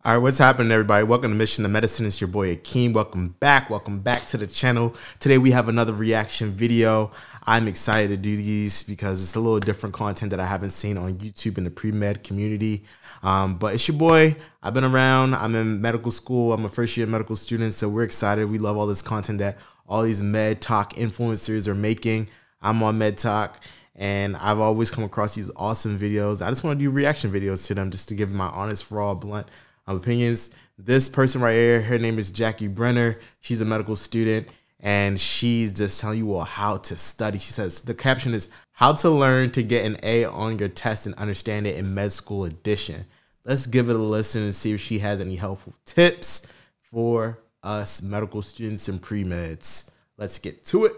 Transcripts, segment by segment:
All right, what's happening, everybody? Welcome to Mission to Medicine. It's your boy Akeem. Welcome back to the channel. Today we have another reaction video. I'm excited to do these because it's a little different content that I haven't seen on YouTube in the pre-med community. But it's your boy. I've been around. I'm in medical school. I'm a first-year medical student, so we're excited. We love all this content that all these med talk influencers are making. I'm on med talk, and I've always come across these awesome videos. I just want to do reaction videos to them just to give my honest, raw, blunt opinions. This person right here, her name is Jackie Brenner. She's a medical student, and she's just telling you all how to study. She says the caption is how to learn to get an A on your test and understand it in med school edition. Let's give it a listen and see if she has any helpful tips for us medical students and pre-meds. Let's get to it.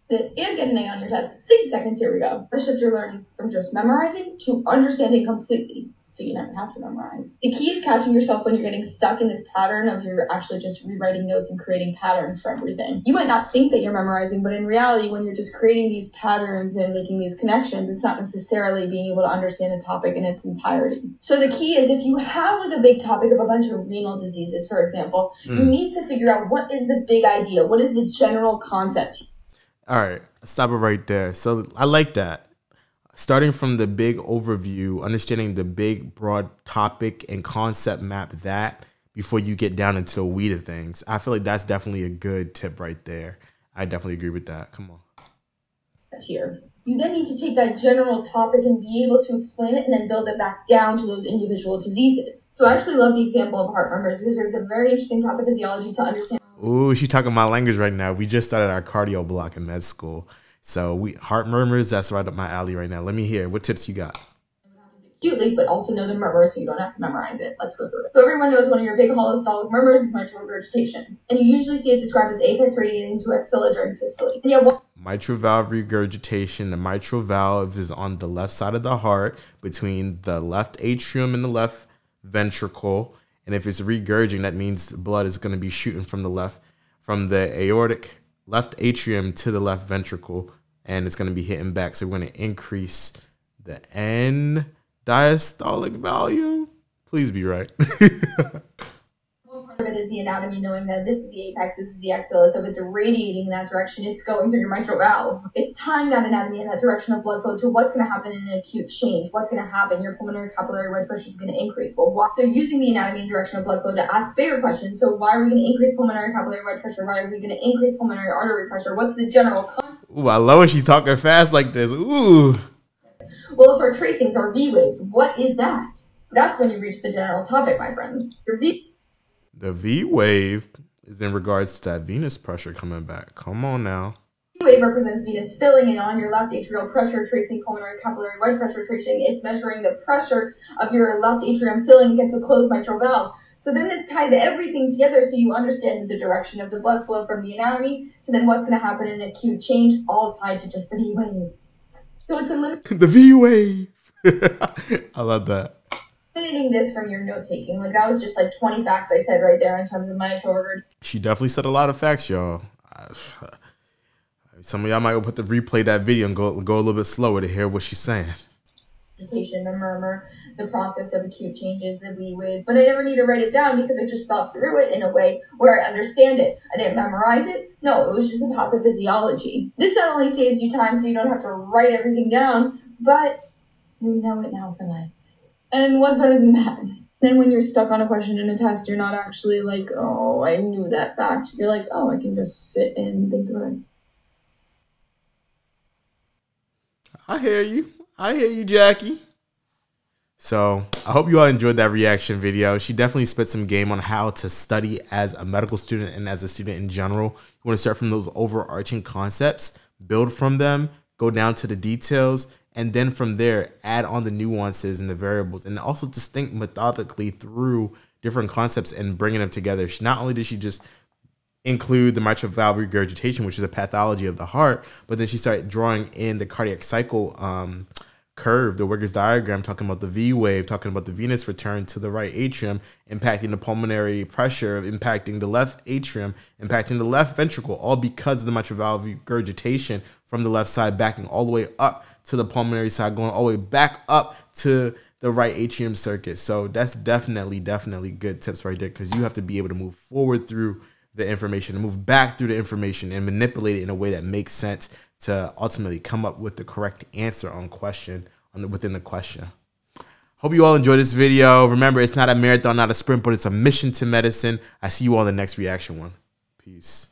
And get an A on your test. 60 seconds, here we go. First shift, you're learning from just memorizing to understanding completely, so you never have to memorize. The key is catching yourself when you're getting stuck in this pattern of you're actually just rewriting notes and creating patterns for everything. You might not think that you're memorizing, but in reality, when you're just creating these patterns and making these connections, it's not necessarily being able to understand a topic in its entirety. So the key is if you have like a big topic of a bunch of renal diseases, for example, you need to figure out what is the big idea, what is the general concept. All right, stop it right there. So I like that. Starting from the big overview, understanding the big, broad topic and concept map that before you get down into the weed of things. I feel like that's definitely a good tip right there. I definitely agree with that. Come on. Here. You then need to take that general topic and be able to explain it and then build it back down to those individual diseases. So I actually love the example of heart murmurs because there's a very interesting pathophysiology to understand. Ooh, she's talking my language right now. We just started our cardio block in med school. So heart murmurs, that's right up my alley right now. Let me hear. What tips you got? Acutely, but also know the murmur so you don't have to memorize it. Let's go through it. So everyone knows one of your big holostolic murmurs is mitral regurgitation. And you usually see it described as apex radiating to axilla during systole. And yeah, mitral valve regurgitation. The mitral valve is on the left side of the heart between the left atrium and the left ventricle. And if it's regurging, that means blood is going to be shooting from the aortic left atrium to the left ventricle, and it's going to be hitting back. So we're going to increase the end diastolic volume. Please be right. Part of it is the anatomy, knowing that this is the apex, this is the axilla, so if it's radiating in that direction, it's going through your mitral valve. It's tying that anatomy in that direction of blood flow to what's going to happen in an acute change. What's going to happen? Your pulmonary capillary wedge pressure is going to increase. Well, so using the anatomy and direction of blood flow to ask bigger questions. So why are we going to increase pulmonary capillary wedge pressure? Why are we going to increase pulmonary artery pressure? What's the general concept? Ooh, I love when she's talking fast like this. Ooh. Well, it's our tracings, our V waves. What is that? That's when you reach the general topic, my friends. Your V. The V wave is in regards to that venous pressure coming back. Come on now. V wave represents venous filling in on your left atrial pressure, tracing pulmonary capillary wedge pressure tracing. It's measuring the pressure of your left atrium filling against a closed mitral valve. So then this ties everything together so you understand the direction of the blood flow from the anatomy. So then what's going to happen in acute change, all tied to just the V wave. So it's eliminating the V wave. I love that. Eliminating this from your note taking. Like that was just like 20 facts I said right there in terms of mitral regurgitation. She definitely said a lot of facts, y'all. Some of y'all might put the replay that video and go a little bit slower to hear what she's saying. The murmur, the process of acute changes, the V wave. But I never need to write it down because I just thought through it in a way where I understand it. I didn't memorize it. No, it was just about the physiology. This not only saves you time so you don't have to write everything down, but you know it now for life. And what's better than that? Then when you're stuck on a question in a test, you're not actually like, oh, I knew that fact. You're like, oh, I can just sit and think through it. I hear you. I hear you, Jackie. So I hope you all enjoyed that reaction video. She definitely spit some game on how to study as a medical student and as a student in general. You want to start from those overarching concepts, build from them, go down to the details, and then from there, add on the nuances and the variables, and also just think methodically through different concepts and bringing them together. Not only did she just include the mitral valve regurgitation, which is a pathology of the heart, but then she started drawing in the cardiac cycle curve, the Wigger's diagram, talking about the V wave, talking about the venous return to the right atrium, impacting the pulmonary pressure, impacting the left atrium, impacting the left ventricle, all because of the mitral valve regurgitation from the left side, backing all the way up to the pulmonary side, going all the way back up to the right atrium circuit. So that's definitely good tips right there, because you have to be able to move forward through the information and move back through the information and manipulate it in a way that makes sense to ultimately come up with the correct answer within the question. Hope you all enjoyed this video. Remember, it's not a marathon, not a sprint, but it's a mission to medicine. I see you all in the next reaction one. Peace.